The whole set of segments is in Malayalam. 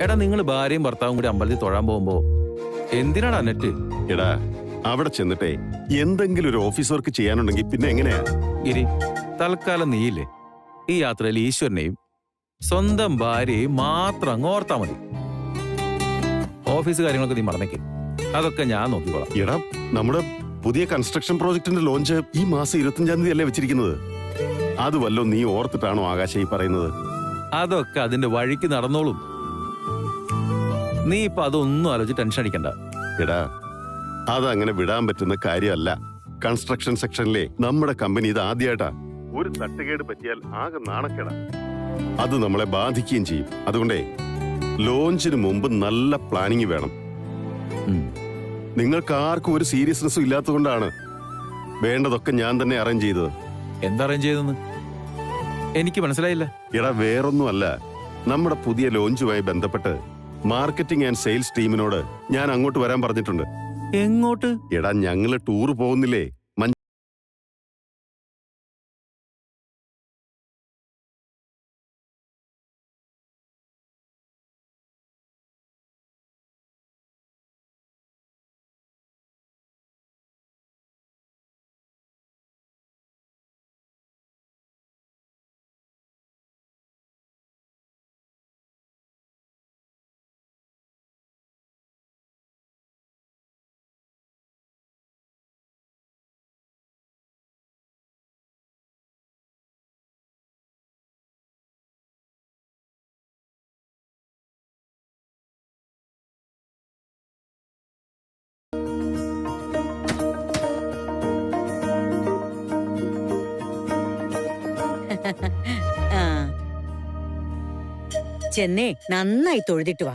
എടാ നിങ്ങൾ ഭാര്യയും ഭർത്താവും കൂടി അമ്പലത്തിൽ തൊഴാൻ പോകുമ്പോ എന്തിനാടാ നെറ്റ്? എടാ അവിടെ ചെന്നിട്ടേ എന്തെങ്കിലും ഒരു ഓഫീസ് വർക്ക് ചെയ്യാനുണ്ടെങ്കിൽ പിന്നെ എങ്ങനെയാ? ഗിരി, തൽക്കാലം നീയില്ലേ ഈ യാത്രയിൽ ഈശ്വരനെയും സ്വന്തം ഭാര്യയെയും മാത്രം അങ്ങ് ഓർത്താ മതി. ഓഫീസ് കാര്യങ്ങളൊക്കെ നീ മറന്നേക്ക്, അതൊക്കെ ഞാൻ നോക്കിക്കോളാം. എടാ നമ്മുടെ പുതിയ കൺസ്ട്രക്ഷൻ പ്രോജക്ടിന്റെ ലോഞ്ച് ഈ മാസം 25-ാം തീയതി അല്ലേ വെച്ചിരിക്കുന്നത്? അത് വല്ലോ നീ ഓർത്തിട്ടാണോ ആകാശ ഈ പറയുന്നത്? അതൊക്കെ അതിന്റെ വഴിക്ക് നടന്നോളും. നീ ഇപ്പൊ അതൊന്നും ആലോചിച്ച് ടെൻഷൻ അടിക്കണ്ട. എടാ അതങ്ങനെ വിടാൻ പറ്റുന്ന കാര്യമല്ല. കൺസ്ട്രക്ഷൻ സെക്ഷനിലെ നമ്മുടെ കമ്പനി ഇത് ആദ്യമായിട്ടാ. ഒരു തട്ടുകേട് പറ്റിയാൽ ആകെ നാണക്കേടാ. അത് നമ്മളെ ബാധിക്കുകയും ചെയ്യും. അതുകൊണ്ടേ ലോഞ്ചിന് മുമ്പ് നല്ല പ്ലാനിങ് വേണം. നിങ്ങൾക്ക് ആർക്കും ഒരു സീരിയസ്നെസ്സും ഇല്ലാത്തതുകൊണ്ടാണ് വേണ്ടതൊക്കെ ഞാൻ തന്നെ അറേഞ്ച് ചെയ്തത്. എന്താ അറേഞ്ച് ചെയ്തെന്ന് എനിക്ക് മനസ്സിലായില്ല. എടാ വേറൊന്നും അല്ല, നമ്മുടെ പുതിയ ലോഞ്ചുമായി ബന്ധപ്പെട്ട് മാർക്കറ്റിംഗ് ആൻഡ് സെയിൽസ് ടീമിനോട് ഞാൻ അങ്ങോട്ട് വരാൻ പറഞ്ഞിട്ടുണ്ട്. എങ്ങോട്ട്? എടാ ഞങ്ങള് ടൂർ പോകുന്നില്ലേ? ചെന്നേ നന്നായി തൊഴുതിട്ട് വാ.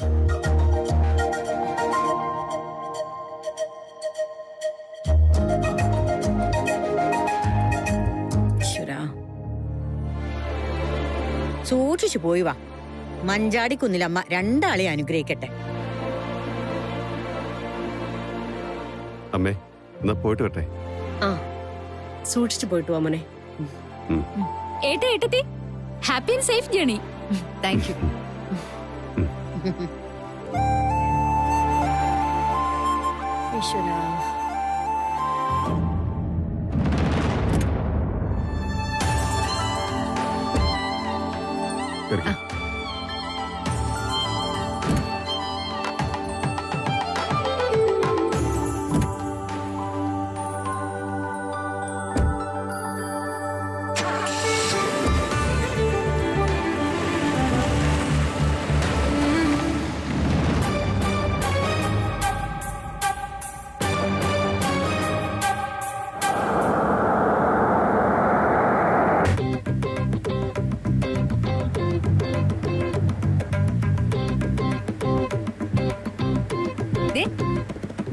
സൂക്ഷിച്ചു പോയി വാ. മഞ്ചാടിക്കുന്നിലമ്മ രണ്ടാളെ അനുഗ്രഹിക്കട്ടെ. അമ്മേ എന്നാ പോയിട്ട് വട്ടെ. സൂക്ഷിച്ചു പോയിട്ട് വാ മോനെ. ഏട്ടത്തി happy and safe journey. Thank you.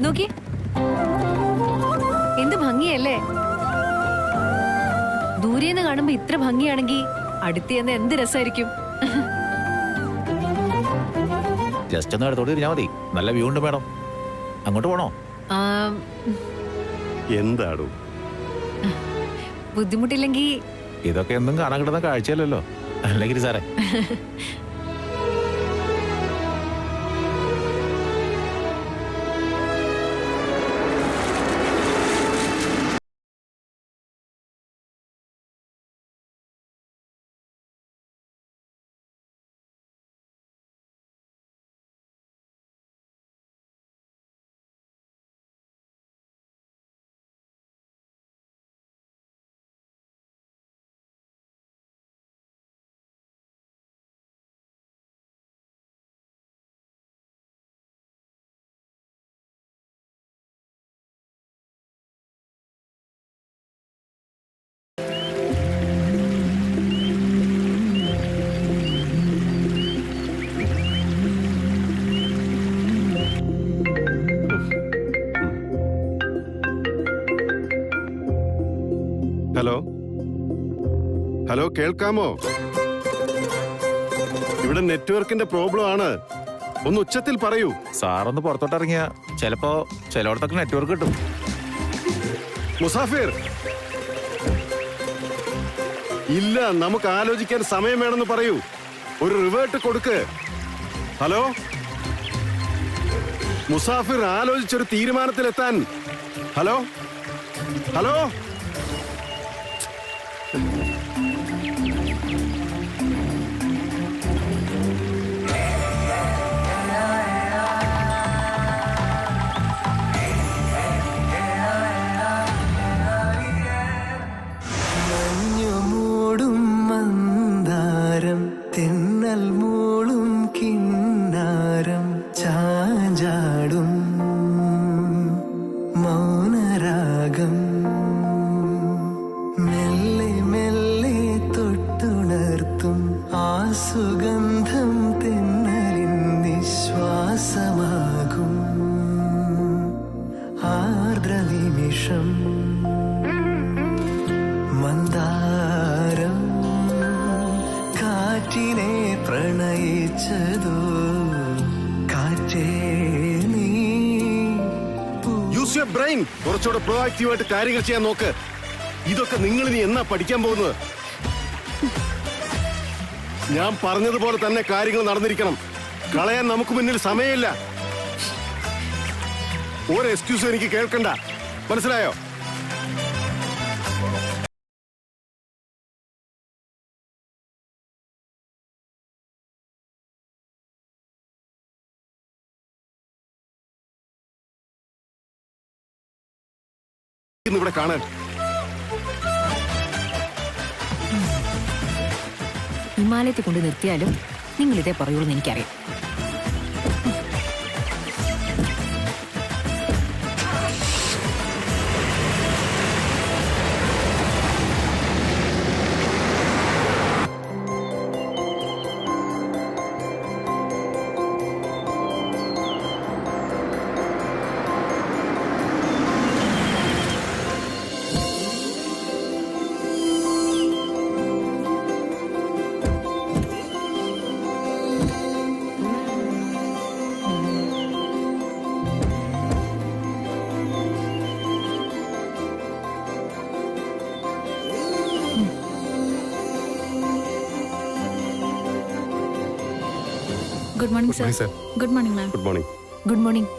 നോക്കി എന്ത് ഭംഗിയല്ലേ? ദൂരെന്ന് കാണുമ്പോ ഇത്ര ഭംഗിയാണെങ്കിൽ അടുത്ത് എന്ത് രസമായിരിക്കും. ജസ്റ്റ് ഒന്ന് അടുത്തോട്ട് തിരിഞ്ഞാ മതി. നല്ല വ്യൂ ഉണ്ട് മേഡം. അങ്ങോട്ട് പോണോ? എന്താടോ ബുദ്ധിമുട്ടില്ലെങ്കിൽ ഇതൊക്കെ എന്തും കാണാൻ കിട്ടുന്ന കാഴ്ചയല്ലല്ലോ അല്ലെങ്കിൽ സാറേ. ഹലോ ഹലോ കേൾക്കാമോ? ഇവിടെ നെറ്റ്വർക്കിന്റെ പ്രോബ്ലം ആണ്. ഒന്ന് ഉച്ചത്തിൽ പറയൂ. സാറൊന്ന് പുറത്തോട്ട് ഇറങ്ങിയ ചിലപ്പോ ചിലയിടത്തൊക്കെ നെറ്റ്വർക്ക് കിട്ടും. മുസാഫിർ ഇല്ല, നമുക്ക് ആലോചിക്കാൻ സമയം വേണമെന്ന് പറയൂ. ഒരു റിവേർട്ട് കൊടുക്ക്. ഹലോ, മുസാഫിർ ആലോചിച്ചൊരു തീരുമാനത്തിലെത്താൻ. ഹലോ ഹലോ, മഞ്ഞുമൂടും മന്ദാരം തെന്നൽ മൂളും കിന്നാരം ചാഞ്ചാടും മൗനരാഗം മെല്ലെ മെല്ലെ തൊട്ടുണർത്തും ആ സുഗന്ധം തെന്നലിൻ നിശ്വാസമാകും ആർദ്രനിമിഷം മന്ദാരം കാറ്റിനെ പ്രണയിച്ചതോ കാറ്റേ നീ യൂസ് യുവർ ബ്രെയിൻ. കുറച്ചുകൂടെ പ്രോആക്റ്റീവായിട്ട് കാര്യങ്ങൾ ചെയ്യാൻ നോക്ക്. ഇതൊക്കെ നിങ്ങൾ ഇനി എന്നാ പഠിക്കാൻ പോകുന്നത്? ഞാൻ പറഞ്ഞതുപോലെ തന്നെ കാര്യങ്ങൾ നടന്നിരിക്കണം. കളയാൻ നമുക്ക് മുന്നിൽ സമയമില്ല. ഒരു എക്സ്ക്യൂസ് എനിക്ക് കേൾക്കണ്ട, മനസ്സിലായോ? ഇവിടെ കാണാൻ ഹിമാലയത്തിൽ കൊണ്ട് നിർത്തിയാലും നിങ്ങൾ ഇതേ പറയുള്ളൂ എന്ന് എനിക്കറിയാം. Good morning sir. Good morning ma'am. Good morning. Good morning.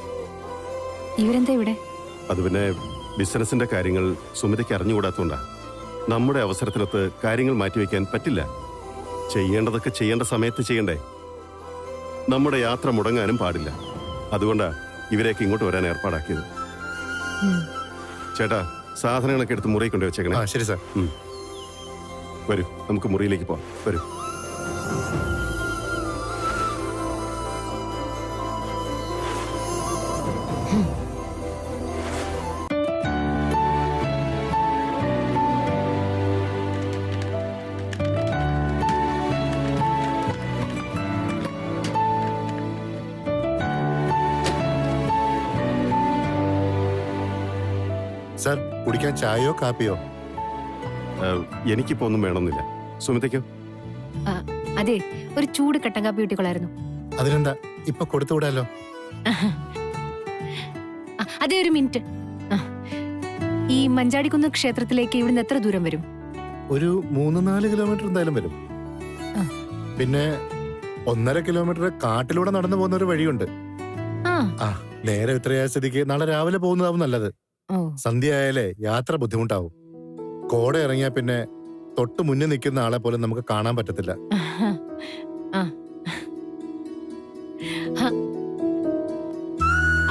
ഇവരെന്താ ഇവിടെ? അത് പിന്നെ ബിസിനസിന്റെ കാര്യങ്ങൾ സുമിതയ്ക്ക് അറിഞ്ഞുകൂടാത്തോണ്ടാ. നമ്മുടെ അവസരത്തിനൊത്ത് കാര്യങ്ങൾ മാറ്റിവെക്കാൻ പറ്റില്ല. ചെയ്യേണ്ടതൊക്കെ ചെയ്യേണ്ട സമയത്ത് ചെയ്യണ്ടേ. നമ്മുടെ യാത്ര മുടങ്ങാനും പാടില്ല. അതുകൊണ്ടാ ഇവരെയൊക്കെ ഇങ്ങോട്ട് വരാൻ ഏർപ്പാടാക്കിയത്. ചേട്ടാ, സാധനങ്ങളൊക്കെ എടുത്ത് മുറിയിൽ കൊണ്ടു വെച്ചേക്കണേ. ശരി സാർ. വരൂ, നമുക്ക് മുറിയിലേക്ക് പോവാം. വരൂ. സാർ, കുടിക്കാൻ ചായയോ കാപ്പിയോ? എനിക്കിപ്പോ ഒന്നും വേണമെന്നില്ല. സുമിതയ്ക്കോ? അതെ, ഒരു ചൂട് കട്ടൻ കാപ്പി കിട്ടിക്കൊള്ളായിരുന്നു. അതിനെന്താ, ഇപ്പൊ കൊടുത്തുവിടാലോ. അതെ, ഒരു മിനിറ്റ്. ഈ മഞ്ചാടിക്കുന്ന് ക്ഷേത്രത്തിലേക്ക് ഇവിടുന്ന് എത്ര ദൂരം വരും? ഒരു 3-4 കിലോമീറ്റർ എന്തായാലും വരും. പിന്നെ 1.5 കിലോമീറ്റർ കാട്ടിലൂടെ നടന്നു പോകുന്ന ഒരു വഴിയുണ്ട്. നേരെ ഇത്രയായ സ്ഥിതിക്ക് നാളെ രാവിലെ പോകുന്നതാവും നല്ലത്. സന്ധ്യ ആയാലേ യാത്ര ബുദ്ധിമുട്ടാവും. കോട ഇറങ്ങിയാ പിന്നെ തൊട്ട് മുന്നിൽ നിൽക്കുന്ന ആളെ പോലും നമുക്ക് കാണാൻ പറ്റത്തില്ല.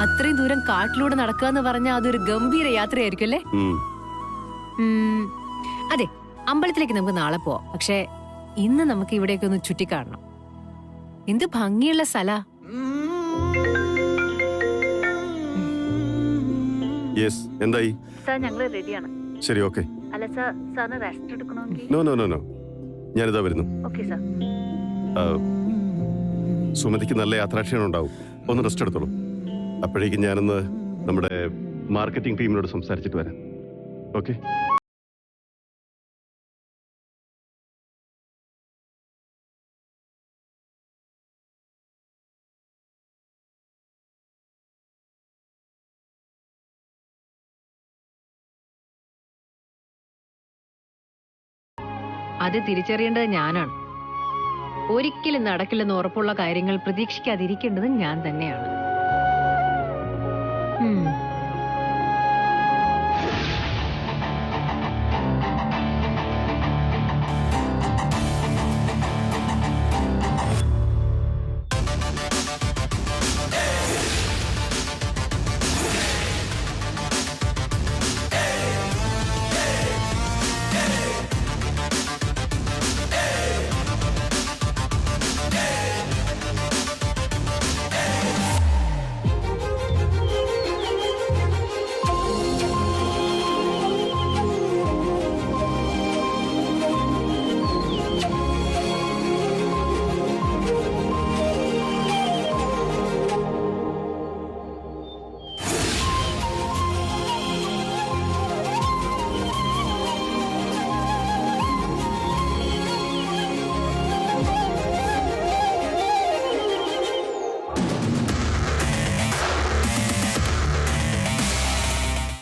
അത്രയും ദൂരം കാട്ടിലൂടെ നടക്കുക എന്ന് പറഞ്ഞാൽ അതൊരു ഗംഭീര യാത്രയായിരിക്കും അല്ലേ? അതെ, അമ്പലത്തിലേക്ക് നമുക്ക് നാളെ പോവാം. പക്ഷെ ഇന്ന് നമുക്ക് ഇവിടേക്ക് ഒന്ന് ചുറ്റിക്കാണണം. എന്ത് ഭംഗിയുള്ള സ്ഥലാ. യെസ്, എന്തായി? സാർ, ഞങ്ങൾ റെഡിയാണ്. ശരി, ഓക്കെ. അല്ല സാർ, സാറിന് റെസ്റ്റ് എടുക്കണമെങ്കിൽ. നോ നോ നോ നോ, ഞാനിതാ വരുന്നു. Okay sir. സുമതിക്ക് നല്ല യാത്രാക്ഷീണം ഉണ്ടാവും. ഒന്ന് റെസ്റ്റ് എടുത്തോളൂ. അപ്പോഴേക്കും ഞാനൊന്ന് നമ്മുടെ മാർക്കറ്റിംഗ് ടീമിനോട് സംസാരിച്ചിട്ട് വരാം. ഓക്കെ. അത് തിരിച്ചറിയേണ്ടത് ഞാനാണ്. ഒരിക്കലും നടക്കില്ലെന്ന് ഉറപ്പുള്ള കാര്യങ്ങൾ പ്രതീക്ഷിക്കാതിരിക്കേണ്ടത് ഞാൻ തന്നെയാണ്. ഉം.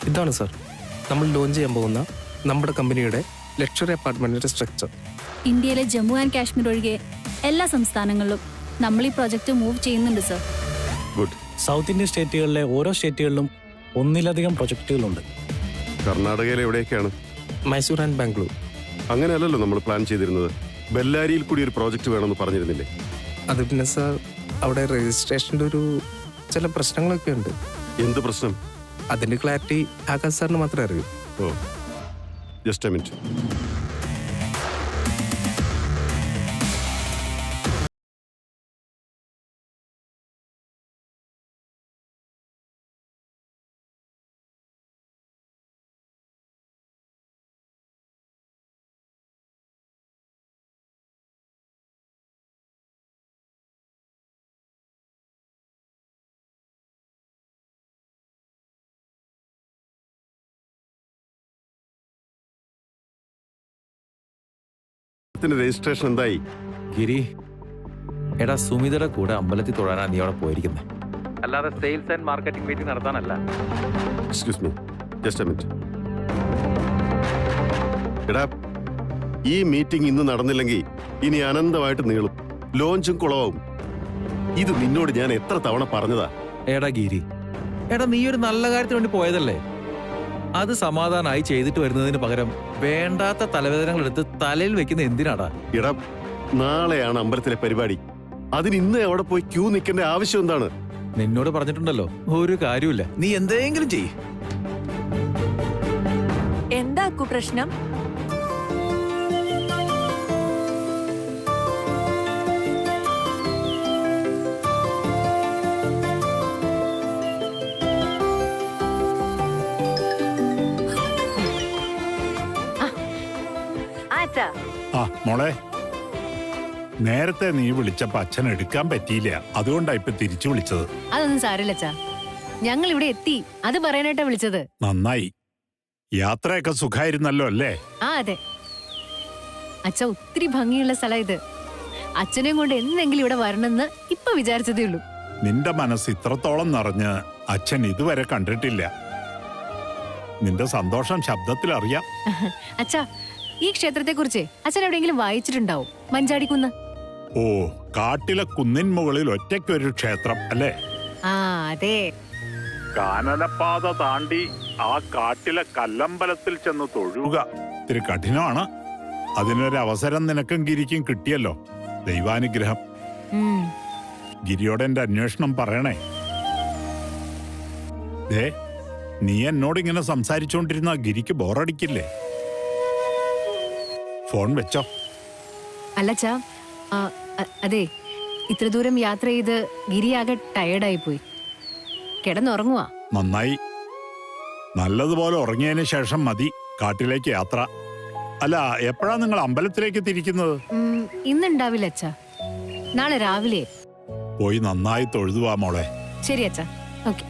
ഇതാണ് സർ നമ്മൾ ലോഞ്ച് ചെയ്യാൻ പോകുന്ന നമ്മുടെ കമ്പനിയുടെ ലക്ഷറി അപ്പാർട്ട്മെന്റിന്റെ സ്ട്രക്ചർ. ഇന്ത്യയിലെ ജമ്മു ആൻഡ് കാശ്മീർ ഒഴികെ എല്ലാ സംസ്ഥാനങ്ങളിലും നമ്മൾ ഈ പ്രൊജക്ട് മൂവ് ചെയ്യുന്നുണ്ട് സർ. ഗുഡ്. സൗത്ത് ഇന്ത്യൻ സ്റ്റേറ്റുകളിലെ ഓരോ സ്റ്റേറ്റുകളിലും ഒന്നിലധികം പ്രൊജക്റ്റുകളുണ്ട്. കർണാടകയിൽ എവിടെയൊക്കെയാണ്? മൈസൂർ ആൻഡ് ബാംഗ്ലൂർ. അങ്ങനെയല്ലല്ലോ നമ്മൾ പ്ലാൻ ചെയ്തിരുന്നത്. ബെല്ലാരിയിൽ കൂടി ഒരു പ്രോജക്റ്റ് വേണമെന്ന് പറഞ്ഞിരുന്നില്ലേ? അത് പിന്നെ സർ അവിടെ രജിസ്ട്രേഷൻ്റെ ചില പ്രശ്നങ്ങളൊക്കെ ഉണ്ട്. എന്ത് പ്രശ്നം? അതിന്റെ ക്ലാരിറ്റി ആകാശ് സാറിന് മാത്രമേ അറിയൂ. ഓ, ജസ്റ്റ് എ മിനിറ്റ്. രജിസ്ട്രേഷൻ എന്തായി? ഗിരി, എടാ സുമിതയുടെ കൂടെ അമ്പലത്തിൽ തൊഴാനാ നീ അവിടെ പോയിരിക്കുന്നത്, അല്ലാതെ സെയിൽസ് ആൻഡ് മാർക്കറ്റിംഗ് മീറ്റിംഗ് നടത്താനല്ല. Excuse me, just a minute. എടാ, ഈ മീറ്റിംഗ് ഇന്ന് നടന്നില്ലെങ്കിൽ ഇനി അനന്തമായിട്ട് നീളും, ലോഞ്ചും കുളവാകും. ഇത് നിന്നോട് ഞാൻ എത്ര തവണ പറഞ്ഞതാ? എടാ ഗിരി, എടാ നീ ഒരു നല്ല കാര്യത്തിന് വേണ്ടി പോയതല്ലേ? അത് സമാധാനമായി ചെയ്തിട്ട് വരുന്നതിന് പകരം വേണ്ടാത്ത തലവേദനകൾ എടുത്ത് തലയിൽ വെക്കുന്ന എന്തിനാടാ? എടാ, നാളെയാണ് അമ്പലത്തിലെ പരിപാടി. അതിന് ഇന്ന് അവിടെ പോയി ക്യൂ നിൽക്കേണ്ട ആവശ്യം എന്താണ്? നിന്നോട് പറഞ്ഞിട്ടുണ്ടല്ലോ, ഒരു കാര്യമില്ല, നീ എന്തെങ്കിലും ചെയ്യ്. എന്താ പ്രശ്നം? ആ മോളെ, നേരത്തെ നീ വിളിച്ചപ്പോ അച്ഛൻ എടുക്കാൻ പറ്റിയില്ല, അതുകൊണ്ടാ ഇപ്പൊ തിരിച്ചു വിളിച്ചത്. അതൊന്നും സാരമില്ല അച്ഛാ, ഞങ്ങൾ ഇവിടെ എത്തി, അത് പറയാനായിട്ടാ വിളിച്ചത്. നന്നായി. യാത്രയൊക്കെ സുഖായിരുന്നല്ലോ അല്ലേ? ആ അതെ അച്ഛ, ഒത്തിരി ഭംഗിയുള്ള സ്ഥലം ഇത്. അച്ഛനെയും കൊണ്ട് എന്തെങ്കിലും ഇവിടെ വരണമെന്ന് ഇപ്പൊ വിചാരിച്ചതേ ഉള്ളൂ. നിന്റെ മനസ്സ് ഇത്രത്തോളം നിറഞ്ഞ് അച്ഛൻ ഇതുവരെ കണ്ടിട്ടില്ല. നിന്റെ സന്തോഷം ശബ്ദത്തിൽ അറിയാം. അച്ഛാ, ഈ ക്ഷേത്രത്തെ കുറിച്ച് അച്ഛൻ എവിടെയെങ്കിലും വായിച്ചിട്ടുണ്ടാവും, മഞ്ചാടിക്കുന്ന്. ഓ, കാട്ടിലെ കുന്നിൻ മുകളിൽ ഒറ്റയ്ക്കൊരു ക്ഷേത്രം അല്ലേ? ആ അതെ. കാനനപ്പാത താണ്ടി ആ കാട്ടിലെ കല്ലമ്പലത്തിൽ ചെന്ന് തൊഴുക ഇത്തിരി കഠിനമാണ്. അതിനൊരു അവസരം നിനക്കും ഗിരിക്കും കിട്ടിയല്ലോ, ദൈവാനുഗ്രഹം. ഗിരിയോടെ എന്റെ അന്വേഷണം പറയണേ. ദേ, നീ എന്നോട് ഇങ്ങനെ സംസാരിച്ചോണ്ടിരുന്ന ഗിരിക്ക് ബോറടിക്കില്ലേ? ഫോൺ വെച്ചോ. അല്ലച്ചാ, അതെ, ഇത്ര ദൂരം യാത്ര ചെയ്ത് ഗിരിയാകെ ടയേർഡായി പോയി, കിടന്നുറങ്ങുവാ. നന്നായി. നല്ലതുപോലെ ഉറങ്ങിയതിന് ശേഷം മതി കാട്ടിലേക്ക് യാത്ര. അല്ല, എപ്പോഴാ നിങ്ങൾ അമ്പലത്തിലേക്ക് തിരിക്കുന്നത്? ഇന്നുണ്ടാവില്ല അച്ഛാ, നാളെ രാവിലെ. പോയി നന്നായി തൊഴുതുവാ മോളെ. ശരി അച്ഛാ, ഓക്കെ.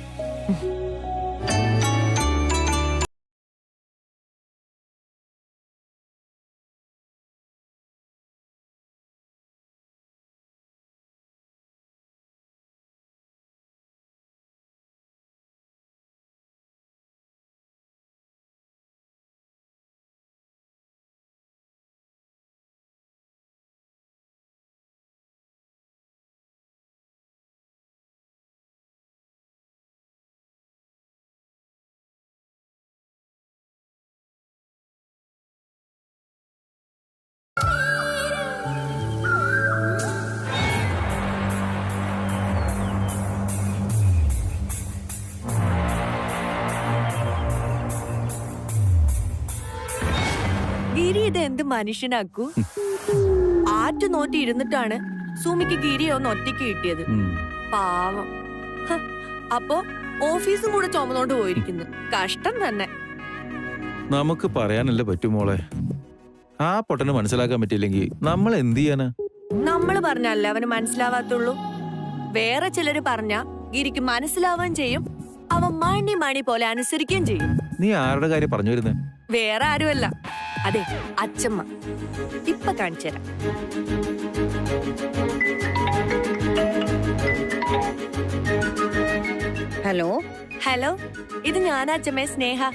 എന്ത് മനുഷ്യനാക്കൂ. ആറ്റു നോറ്റി ഇരുന്നിട്ടാണ് സുമിക്ക് ഗിരിയൊന്ന് ഒറ്റയ്ക്ക് കിട്ടിയത്. പാവം. അപ്പൊ ഓഫീസും കൂടെ ചുമന്നോണ്ട് പോയിരിക്കുന്നു. കഷ്ടം തന്നെ. നമുക്ക് പറയാനല്ലേ പറ്റുമോളെ. ആ പൊട്ടന് മനസ്സിലാക്കാൻ പറ്റിയില്ലെങ്കിൽ നമ്മൾ എന്ത് ചെയ്യാനാ? നമ്മള് പറഞ്ഞല്ലേ അവന് മനസ്സിലാവാത്തുള്ളൂ. വേറെ ചിലര് പറഞ്ഞ ഗിരിക്ക് മനസ്സിലാവാൻ ചെയ്യും. അവൻ മണി പോലെ അനുസരിക്കുകയും ചെയ്യും. നീ ആരുടെ കാര്യം പറഞ്ഞു വരുന്നേ? വേറെ ആരുമല്ല, അതെ അച്ഛമ്മ. ഇപ്പൊ കാണിച്ചുതരാം. ഹലോ ഹലോ, ഇത് ഞാനാ അച്ഛമ്മേ, സ്നേഹ.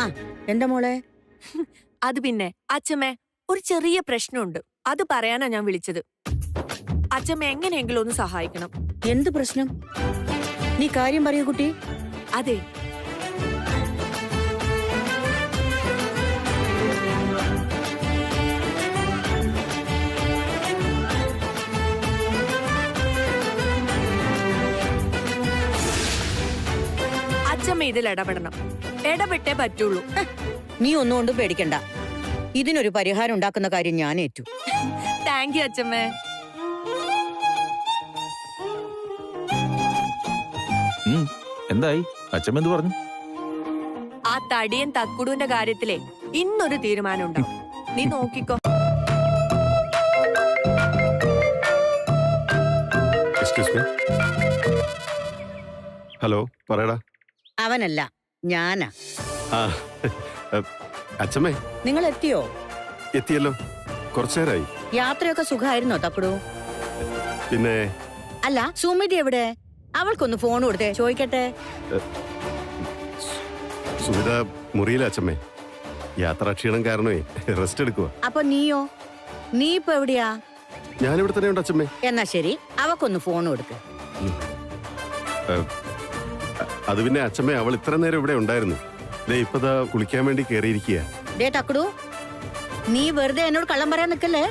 ആ എന്താ മോളെ? അത് പിന്നെ അച്ഛമ്മേ, ഒരു ചെറിയ പ്രശ്നമുണ്ട്. അത് പറയാനാ ഞാൻ വിളിച്ചത്. അച്ഛമ്മ എങ്ങനെയെങ്കിലും ഒന്ന് സഹായിക്കണം. എന്ത് പ്രശ്നം? നീ കാര്യം പറയൂ കുട്ടി. അതെ, അച്ഛമ്മ ഇതിൽ ഇടപെടണം. ഇടപെട്ടേ പറ്റുള്ളൂ. നീ ഒന്നുകൊണ്ടും പേടിക്കണ്ട. ഇതിനൊരു പരിഹാരം ഉണ്ടാക്കുന്ന കാര്യം ഞാൻ ഏറ്റു. താങ്ക് യു അച്ഛമ്മേ. എന്തായി? അച്ഛൻ എന്ത് പറഞ്ഞു? ആ തടിയൻ തക്കുടുവിന്റെ കാര്യത്തിലെ ഇന്നൊരു തീരുമാനം ഉണ്ടാവും. നീ നോക്കിക്കോ. ഹലോ, പറയടാ. അവനല്ല, ഞാനാ. അച്ഛമ്മേ, നിങ്ങൾ എത്തിയോ? എത്തിയല്ലോ. കുറച്ചേരായി. യാത്രയൊക്കെ സുഖമായിരുന്നോ തക്കുടു? പിന്നെ അല്ല, സുമിതി എവിടെ? അവൾക്കൊന്ന് ഫോൺ കൊടുത്തേ, ചോദിക്കട്ടെ. സുമിത മുറിയില്ല അച്ഛമ്മേ. യാത്രാക്ഷീണം കാരണമേ റെസ്റ്റ് എടുക്കുക. അപ്പൊ നീയോ? നീ ഇപ്പൊ എവിടെയാ? ഞാനിവിടെ തന്നെ ഉണ്ട് അച്ഛമ്മേ. എന്നാ ശരി, അവക്കൊന്ന് ഫോൺ കൊടുക്ക്. അത് പിന്നെ അച്ഛമ്മേ, അവൾ ഇത്ര നേരം ഇവിടെ ഉണ്ടായിരുന്നു. ഇപ്പതാ കുളിക്കാൻ വേണ്ടി കേറിയിരിക്കുക. ദേ തക്കുടു, നീ വെറുതെ എന്നോട് കള്ളം പറയാൻ നിക്കല്ലേ.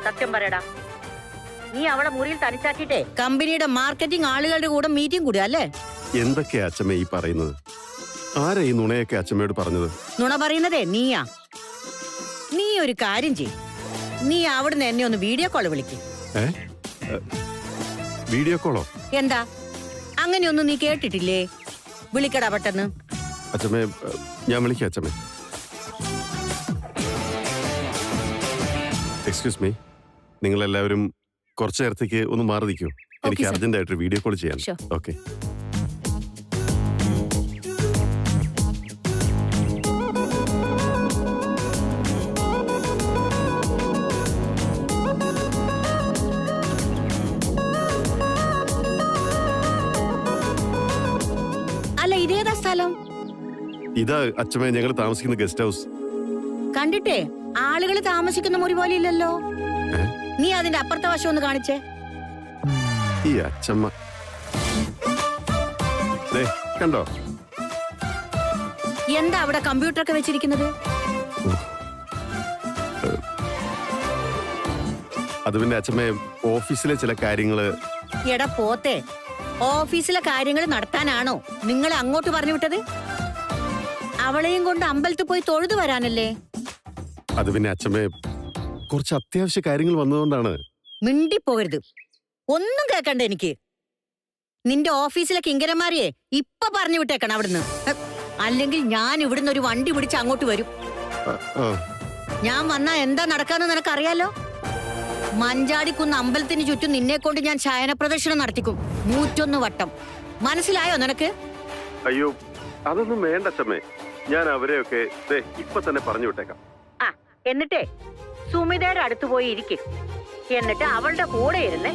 സത്യം പറയടാ, നീ അവളെ മുറിയിൽ തനിച്ചാക്കിട്ടേ കമ്പനിയുടെ മാർക്കറ്റിംഗ് ആളുകളുടെ കൂടെ മീറ്റിംഗ് കൂടുക അല്ലേ? എന്തൊക്കെയാ അച്ഛമ്മേ ഈ പറയുന്നത്? ആരാ ഈ നുണയൊക്കെ അച്ഛമ്മയോട് പറഞ്ഞത്? നുണ പറയുന്നതേ നീയാ. നീ ഒരു കാര്യം ചെയ്യ്, നീ അവിടുന്ന് എന്നെ ഒന്ന് വീഡിയോ കോൾ വിളിക്ക്. വീഡിയോ കോളോ? എന്താ, അങ്ങനെയൊന്നും നീ കേട്ടിട്ടില്ലേ? വിളിക്കടാ പെട്ടെന്ന്. അച്ഛമ്മേ, ഞാൻ വിളിക്കാം അച്ഛമ്മേ. എക്സ്ക്യൂസ് മീ, നിങ്ങളെല്ലാവരും കുറച്ചു നേരത്തേക്ക് ഒന്ന് മാറി നിൽക്കൂ. എനിക്ക് അർജന്റായിട്ട് വീഡിയോ കോൾ ചെയ്യാൻ. ഓക്കെ. അല്ല, ഇതേതാ സ്ഥലം? ഇതാ അച്ഛമ്മേ, ഞങ്ങൾ താമസിക്കുന്ന ഗസ്റ്റ് ഹൗസ്. കണ്ടിട്ടേ ആളുകൾ താമസിക്കുന്ന മുറി പോലെ ഇല്ലല്ലോ. നീ അതിന്റെ അപ്പുറത്തെ വശം ഒന്ന് കാണിച്ചേ. ഈ അച്ഛമ്മ കണ്ടോ? എന്താ അവിടെ കമ്പ്യൂട്ടറൊക്കെ വെച്ചിരിക്കുന്നത്? അത് പിന്നെ അച്ഛമ്മേ, ഓഫീസിലെ ചില കാര്യങ്ങള്. എടാ പോത്തെ, ഓഫീസിലെ കാര്യങ്ങൾ നടത്താനാണോ നിങ്ങളെ അങ്ങോട്ട് പറഞ്ഞു വിട്ടത്? അവളെയും കൊണ്ട് അമ്പലത്തിൽ പോയി തൊഴുതു വരാനല്ലേ? അത് പിന്നെ അച്ഛമ്മേ, കുറച്ച് അത്യാവശ്യ കാര്യങ്ങൾ വന്നതുകൊണ്ടാണ്. മിണ്ടിപ്പോകരുത്, ഒന്നും കേക്കണ്ട എനിക്ക്. നിന്റെ ഓഫീസിലെ കിങ്കരന്മാരെയെ ഇപ്പൊ പറഞ്ഞു വിട്ടേക്കണം അവിടുന്ന്. അല്ലെങ്കിൽ ഞാൻ ഇവിടുന്ന് ഒരു വണ്ടി പിടിച്ച് അങ്ങോട്ട് വരും. ഞാൻ വന്നാ എന്താ നടക്കാന്ന് നിനക്കറിയാലോ. മഞ്ചാടിക്കുന്ന് അമ്പലത്തിന് ചുറ്റും നിന്നെ കൊണ്ട് ഞാൻ ശയന പ്രദർശനം നടത്തിക്കും 101 വട്ടം. മനസ്സിലായോ നിനക്ക്? അയ്യോ, അതൊന്നും വേണ്ട അച്ഛമ്മേ. ഞാൻ അവരെയൊക്കെ ഇപ്പൊ തന്നെ പറഞ്ഞു വിട്ടേക്കാം. എന്നിട്ടേ സുമിതയുടെ അടുത്ത് പോയി ഇരിക്കും. എന്നിട്ട് അവളുടെ കൂടെ ഇരുന്ന്